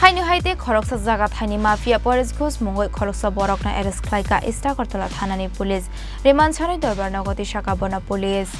Haino haite Khoroksa Jagathai MafiaParesh Ghosh Mungwi Khoroksa Borokno arrest Khlaikha Kortala Thanani Police Remand Chani Dorbar Nogoti Shakabona Police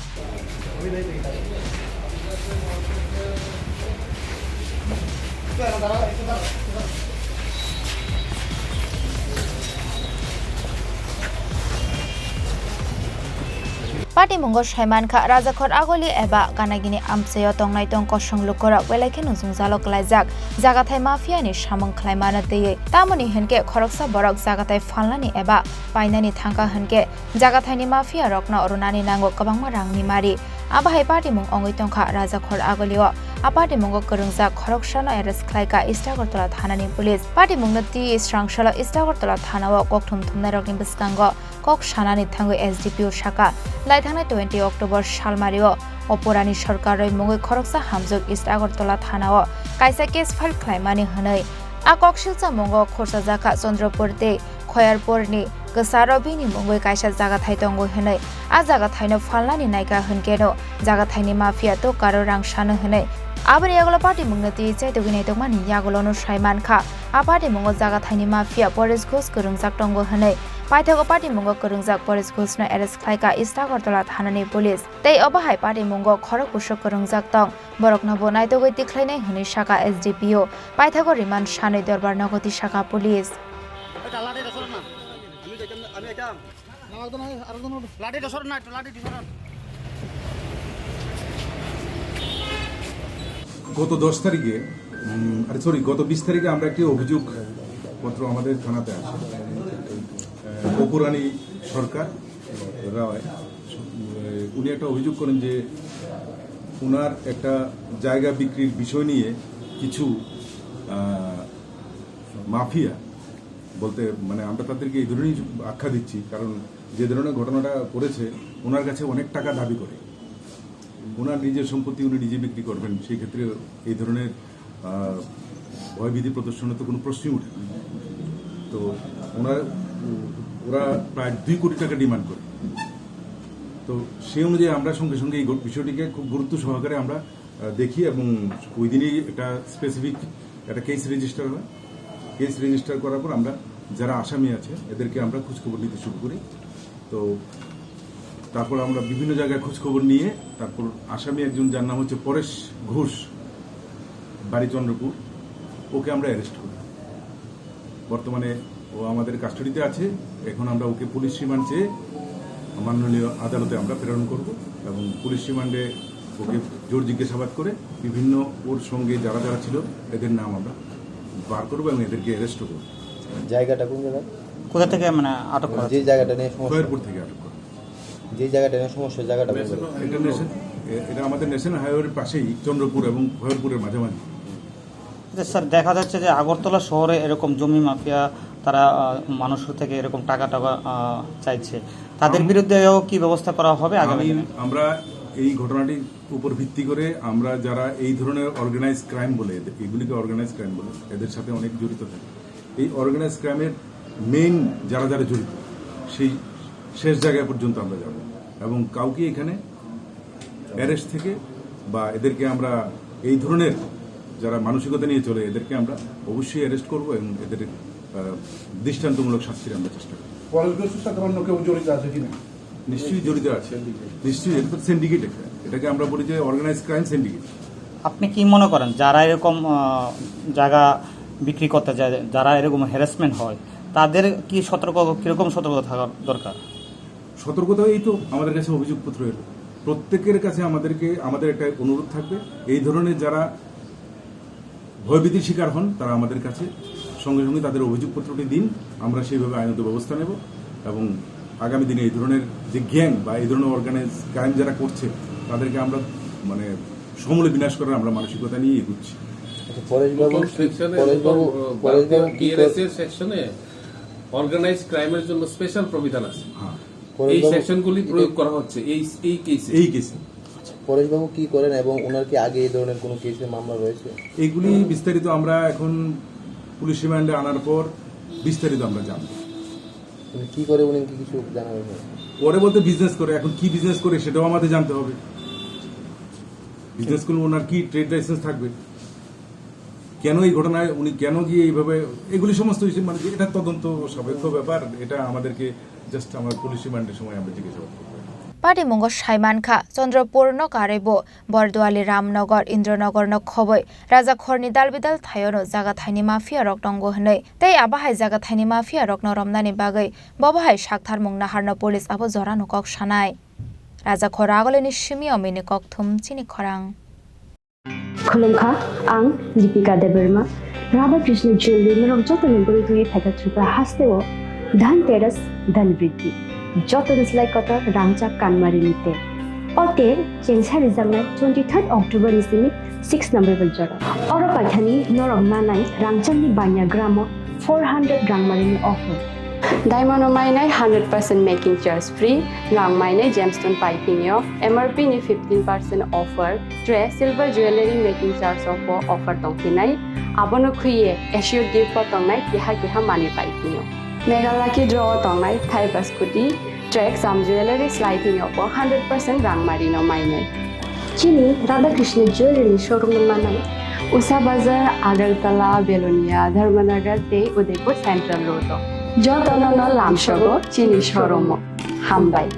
Party Mungo Shaimanka Raja Khor Agoli Eba Kanagini Amseyo Tongnai Tong Kosong Lukora Welake Nuzung Zalok Laizak Jagathai Mafia ni Shamong Klaimana Deye Tamoni Henke Khoroksa Borok Jagathai Falnani Eba Painani Thangka Henke Jagathai ni Mafia Rokna Orunani Nango Kabangma Rangni Mari Abahai Party Mung Ongoi Tongkha Raja Khor Agolio Apati Mungo Khorungsa Khoroksa no arrest Khlaikha Kortala Thanani Police Party Mungno Ti Strangshala Kortala Thanawa Kokthum Thumnai Rokni Biskango Kok Shanani Thango SDPO Shaka Laithana 20 October Shalmario Oporani Sarkaroi Mungwi Khoroksa Hamjuk Kortala Thanao Kaisa case file Klaimani Hanai Akok Shilsa Mungo Khorsa Jaka Chandrapurte Khoyarporni Gasarobini Mungwi Kaisa Jagathai Tongo Hanai A Jagathai no Falnani Naika Hankeno Jagathai ni Mafia to Karo Rang Shana Hanai Abari Yagola Party Mungnati Chaitogini Tomani Yagolono Shaimanka A Party Mungo Jagathai ni MafiaParesh Ghosh Khorungsak Tongo Hanai Paithago Party Mungo Khorungsak Paresh Ghosh no arrest Khlaikha Kortala Thanani Police Tei Obahai Party Mungo Khoroksa Khorungsak Tong Borokno Bonai Togoi Tikhlainai Huni Shaka SDPO Paithago Remand Shanoi Dorbar Nogoti Shaka Police গত 10 তারিখে গত 20 তারিখে আমরা একটি অভিযোগ পত্র আমাদের থানাতে আসে অপুরানি সরকার রায় উনি একটা অভিযোগ করেন যে ওনার একটা জায়গা বিক্রির বিষয় নিয়ে কিছু মাফিয়া বলতে মানে আমরা তাদেরকে এই ধরনের আখ্যা দিচ্ছি কারণ যে ধরনের ঘটনাটা করেছে ওনার কাছে অনেক টাকা দাবি করে ওনার নিজের সম্পত্তি উনি নিজে বিক্রি করবেন সেই ক্ষেত্রে এই ধরনের ভয়ভীতি প্রদর্শনের তো কোনো প্রশ্নই ওঠে না তো ওরা প্রায় 2 কোটি টাকা ডিমান্ড করে তো সেই অনুযায়ী আমরা সঙ্গে সঙ্গে এই বিষয়টিকে খুব গুরুত্ব সহকারে আমরা দেখি এবং ওই দিনই একটা স্পেসিফিক একটা কেস রেজিস্টার হয় কেস রেজিস্টার করার পর আমরা যারা আসামি আছে এদেরকে আমরা খোঁজখবর নিতে শুরু করি তো তারপর আমরা বিভিন্ন জায়গায় খোঁজখবর নিয়ে তারপর আসামি একজন যার নাম হচ্ছে পরেশ ঘোষ বাড়ি চন্দ্রপুর ওকে আমরা অ্যারেস্ট করি বর্তমানে ও আমাদের কাস্টডিতে আছে এখন আমরা ওকে পুলিশ রিমান্ড চেয়ে মাননীয় আদালতে আমরা প্রেরণ করব এবং পুলিশ রিমান্ডে ওকে জোর জিজ্ঞাসাবাদ করে বিভিন্ন ওর সঙ্গে যারা যারা ছিল এদের নাম আমরা বার করবো এবং এদেরকে অ্যারেস্ট করবো জায়গাটা কোন জায়গা কোথা থেকে মানে আটক করা যে জায়গাটা নিয়ে সমস্যা খয়েরপুর থেকে আটক করা যে জায়গাটা নিয়ে সমস্যা জায়গাটা এটা আমাদের ন্যাশনাল হাইওয়ের পাশেই চন্দ্রপুর এবং খয়েরপুরের মাঝামাঝি স্যার দেখা যাচ্ছে যে আগরতলা শহরে এরকম জমি মাফিয়া তারা মানুষ থেকে এরকম টাকা চাইছে তাদের বিরুদ্ধেও কি ব্যবস্থা করা হবে আগামী দিনে আমরা এই ঘটনাটির উপর ভিত্তি করে আমরা যারা এই ধরনের অর্গানাইজ ক্রাইম বলে এগুলিকে অর্গানাইজ ক্রাইম বলে এদের সাথে অনেক জড়িত থাকে এই অর্গানাইজ ক্রাইমের মেইন যারা যারা জড়িত সেই শেষ জায়গা পর্যন্ত আমরা যাব এবং কাউকে এখানে অ্যারেস্ট থেকে বা এদেরকে আমরা এই ধরনের যারা মানসিকতা নিয়ে চলে এদেরকে আমরা অবশ্যই অ্যারেস্ট করবো এবং এদের দৃষ্টান্তমূলক শাস্তির আমরা চেষ্টা করব নিশ্চয়ই জড়িত আছে নিশ্চয়ই এটা তো সিন্ডিকেট এটাকে আমরা বলি যে অর্গানাইজ ক্রাইম সিন্ডিকেট আপনি কি মনে করেন যারা এরকম জায়গা বিক্রি করতে যায় যারা এরকম হ্যারাসমেন্ট হয় তাদের কি কিরকম সতর্কতা থাকা দরকার সতর্কতা এই তো আমাদের কাছে অভিযোগপত্র এলো প্রত্যেকের কাছে আমাদের একটা অনুরোধ থাকবে এই ধরনের যারা ভয়ভীতির শিকার হন তারা আমাদের কাছে সঙ্গে সঙ্গে তাদের অভিযোগপত্রটি দিন আমরা সেইভাবে আইনত ব্যবস্থা নেব এবং আগামী দিনে এই ধরনের যে গ্যাং বা এই ধরনের অর্গানাইজ ক্রাইম যারা করছে তাদেরকে আমরা মানে সমূলে বিনাশ করার আমরা মানসিকতা নিয়ে এগুচ্ছি অর্গানাইজ ক্রাইমের জন্য স্পেশাল প্রবিধান আছে এই সেকশনগুলি প্রয়োগ করা হচ্ছে এই কেসে পরেশবাবু কি করেন এবং ওনার কি আগে এই ধরনের কোনো কেসে মামলা রয়েছে এইগুলি বিস্তারিত আমরা এখন পুলিশ রিমান্ডে আনার পর বিস্তারিত আমরা জানবো কি করে উনি কি কিছু জানা হয়েছে পরে বলতে বিজনেস করে এখন কি বিজনেস করে সেটাও আমাদের জানতে হবে বিজনেস করলে ওনার কি ট্রেড লাইসেন্স থাকবে কেন এই ঘটনায় উনি কেন গিয়ে এইভাবে এগুলি সমস্ত মানে এটা তদন্ত সাপেক্ষ ব্যাপার, এটা আমাদেরকে জাস্ট আমার পুলিশ রিমান্ডের সময় আমরা জিজ্ঞাসাবাদ করবো। পাটি মঙ্গ সাইমানখা চন্দ্রপুর ন কারেবো বরদুয়ালি রামনগর ইন্দ্রনগর ন খবই রাজা খরনি দালবিদাল থায়नो জাগাথাইনি মাফিয়া রক নঙ্गो हनै तै आबाहाय জাগাথাইনি माफिया रक न रमनानि बागै बबाहाय साकथार मुं नाहारनो पुलिस आबो जरा नकक सानाय राजा खर आगोलनि सिमी अमिनि कक थुम चिनि खरां खुलुमखा आं दीपिका देबरमा राधा कृष्ण ज्वेलरी नरक जतन गरि दुई थाका त्रिपुरा हास्तेव धनतेरस धन वृद्धि जतन स्लाइकता रांचा कानमारी निते अतेर चेंसा रिजांनाय 23 अक्टोबर निसिमी 6 नंबर बलजरा और पाथानी नरक नानाय रांचानि बान्या ग्राम 400 रांमारिनि ऑफर डायमंड माइनाय 100% मेकिंग चार्ज फ्री रांग माइनाय जेमस्टोन पाइपिंग यो एमआरपी नि 15% ऑफर ट्रे silver jewellery making charge offer तंकिनाय आबनो खुये एशियो गिफ्ट तंनाय केहा माने पाइपिंग यो मेगालाकी ड्रॉ तंनाय थाई बास्कुटी ट्रैक साम ज्वेलरी स्लाइडिंग यो 100% रांग मारिनो माइनाय चिनी राधा कृष्ण ज्वेलरी शोरूम मानाय उषा बाजार आगरतला बेलोनिया धर्मनगर ते उदयपुर सेंट्रल रोड जतन न लामसगो चिनी शोरूम हामबाय